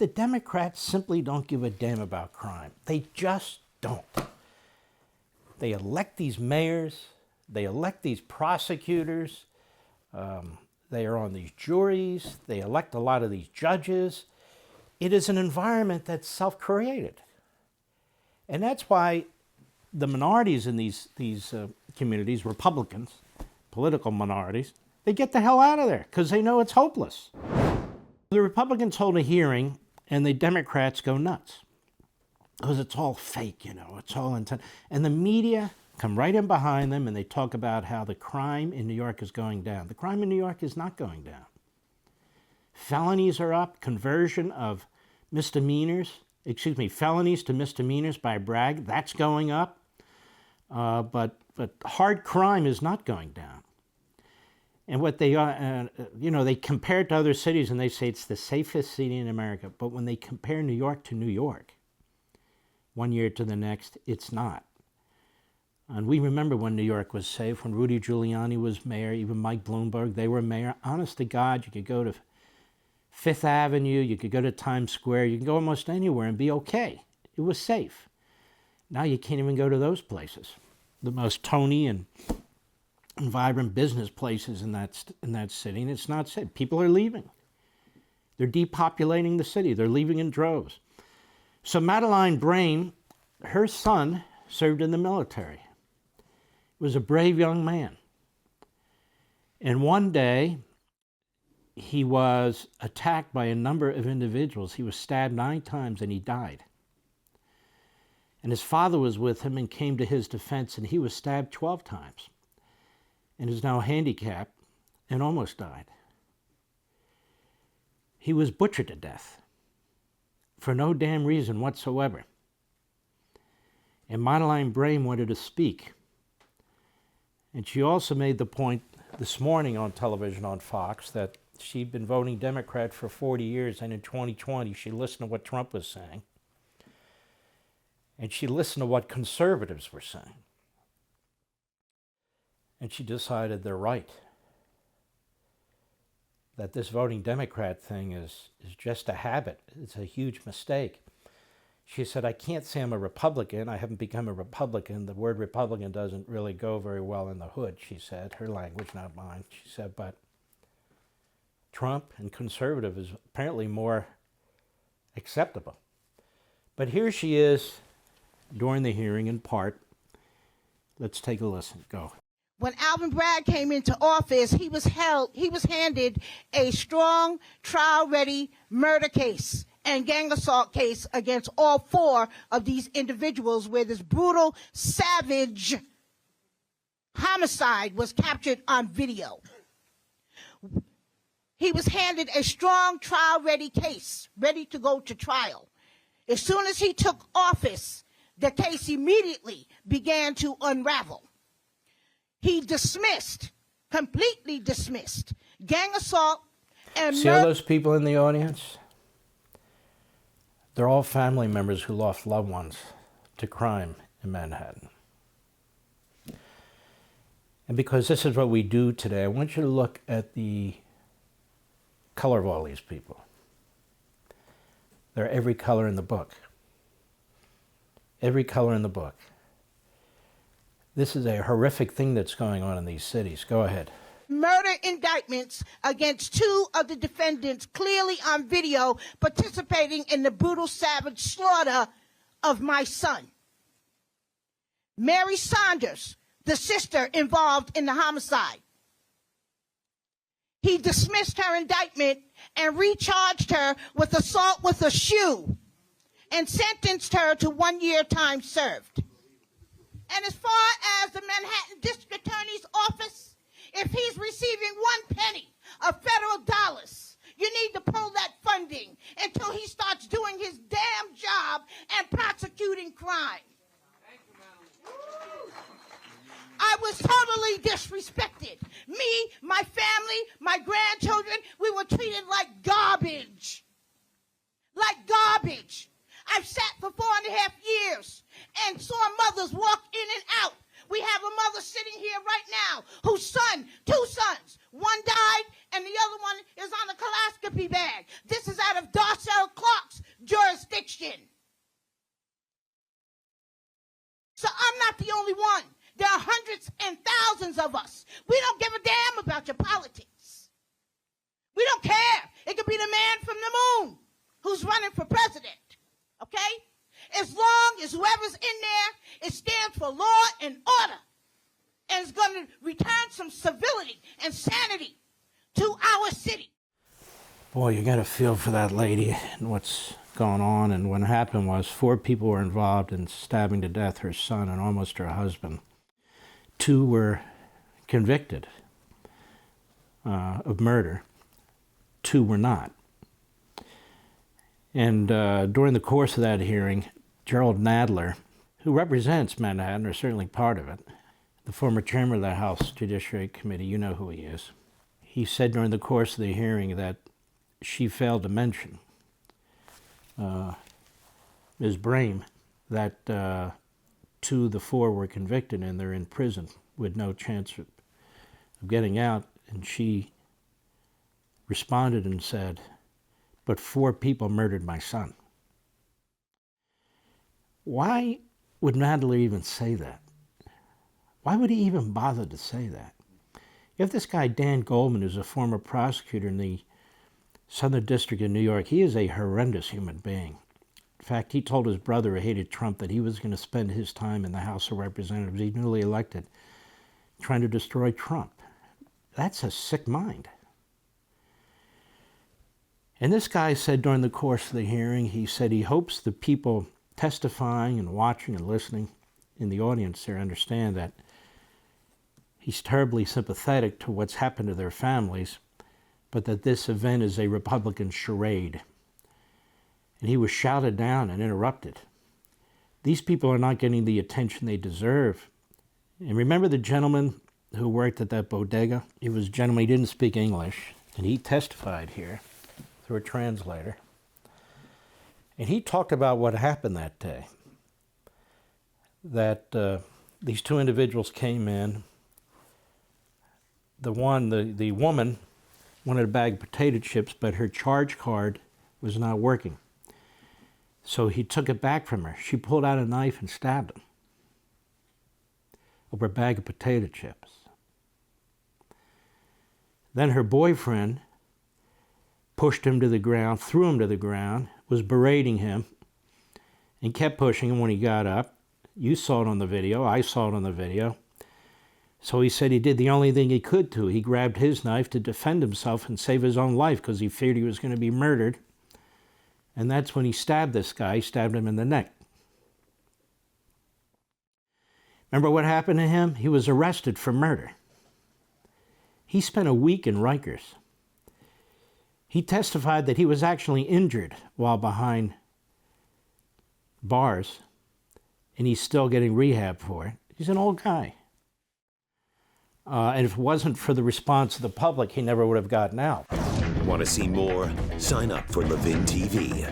the Democrats simply don't give a damn about crime. They just don't. They elect these mayors, they elect these prosecutors, they are on these juries, they elect a lot of these judges. It is an environment that's self-created. And that's why the minorities in these communities, Republicans, political minorities, they get the hell out of there because they know it's hopeless. The Republicans hold a hearing and the Democrats go nuts because it's all fake, you know, it's all intent. And the media come right in behind them and they talk about how the crime in New York is going down. The crime in New York is not going down. Felonies are up, conversion of felonies to misdemeanors by Bragg, that's going up. But hard crime is not going down. And what they are, they compare it to other cities and they say it's the safest city in America. But when they compare New York to New York, one year to the next, it's not. And we remember when New York was safe, when Rudy Giuliani was mayor, even Mike Bloomberg, they were mayor. Honest to God, you could go to Fifth Avenue, you could go to Times Square, you can go almost anywhere and be okay. It was safe. Now you can't even go to those places. The most Tony and vibrant business places in that city, and it's not safe. People are leaving. They're depopulating the city. They're leaving in droves. So Madeline Brame, her son served in the military. He was a brave young man. And one day, he was attacked by a number of individuals. He was stabbed 9 times and he died. And his father was with him and came to his defense, and he was stabbed 12 times and is now handicapped and almost died. He was butchered to death for no damn reason whatsoever. And Madeline Brame wanted to speak. And she also made the point this morning on television on Fox that she'd been voting Democrat for 40 years, and in 2020 she listened to what Trump was saying. And she listened to what conservatives were saying. And she decided they're right. That this voting Democrat thing is just a habit. It's a huge mistake. She said, I can't say I'm a Republican. I haven't become a Republican. The word Republican doesn't really go very well in the hood, she said. Her language, not mine. She said, but Trump and conservative is apparently more acceptable. But here she is during the hearing in part. Let's take a listen. Go. When Alvin Bragg came into office, he was handed a strong, trial-ready murder case and gang assault case against all 4 of these individuals, where this brutal, savage homicide was captured on video. He was handed a strong, trial-ready case, ready to go to trial. As soon as he took office, the case immediately began to unravel. He completely dismissed gang assault and See all those people in the audience? They're all family members who lost loved ones to crime in Manhattan. And because this is what we do today, I want you to look at the color of all these people. They're every color in the book. Every color in the book. This is a horrific thing that's going on in these cities. Go ahead. Murder indictments against 2 of the defendants, clearly on video, participating in the brutal, savage slaughter of my son. Mary Saunders, the sister involved in the homicide. He dismissed her indictment and recharged her with assault with a shoe and sentenced her to 1 year time served. And as far as the Manhattan District Attorney's Office, if he's receiving 1 penny of federal dollars, you need to pull that funding until he starts doing his damn job and prosecuting crime. I was totally disrespected. Me, my family, my grandchildren, we were treated like garbage. Like garbage. I've sat for 4.5 years and saw mothers walk in and out. We have a mother sitting here right now whose son, 2 sons, one died and the other one is on a colonoscopy bag. This is out of Darcel Clark's and thousands of us. We don't give a damn about your politics. We don't care. It could be the man from the moon who's running for president, okay? As long as whoever's in there, it stands for law and order and is going to return some civility and sanity to our city. Boy, you got to feel for that lady and what's going on. And what happened was 4 people were involved in stabbing to death her son and almost her husband. 2 were convicted of murder. 2 were not. And during the course of that hearing, Gerald Nadler, who represents Manhattan, or certainly part of it, the former chairman of the House Judiciary Committee, you know who he is, he said during the course of the hearing that she failed to mention, Ms. Brame, that 2 of the 4 were convicted and they're in prison with no chance of getting out. And she responded and said, but 4 people murdered my son. Why would Nadler even say that? Why would he even bother to say that? You have this guy, Dan Goldman, who's a former prosecutor in the Southern District of New York. He is a horrendous human being. In fact, he told his brother who hated Trump that he was going to spend his time in the House of Representatives, he's newly elected, trying to destroy Trump. That's a sick mind. And this guy said during the course of the hearing, he said he hopes the people testifying and watching and listening in the audience there understand that he's terribly sympathetic to what's happened to their families, but that this event is a Republican charade. And he was shouted down and interrupted. These people are not getting the attention they deserve. And remember the gentleman who worked at that bodega? He was a gentleman, he didn't speak English, and he testified here through a translator. And he talked about what happened that day. That these 2 individuals came in. The woman wanted a bag of potato chips, but her charge card was not working. So he took it back from her. She pulled out a knife and stabbed him over a bag of potato chips. Then her boyfriend pushed him to the ground, threw him to the ground, was berating him, and kept pushing him when he got up. You saw it on the video. I saw it on the video. So he said he did the only thing he could do. He grabbed his knife to defend himself and save his own life because he feared he was going to be murdered. And that's when he stabbed this guy. He stabbed him in the neck. Remember what happened to him? He was arrested for murder. He spent a week in Rikers. He testified that he was actually injured while behind bars, and he's still getting rehab for it. He's an old guy. And if it wasn't for the response of the public, he never would have gotten out. Want to see more? Sign up for Levin TV.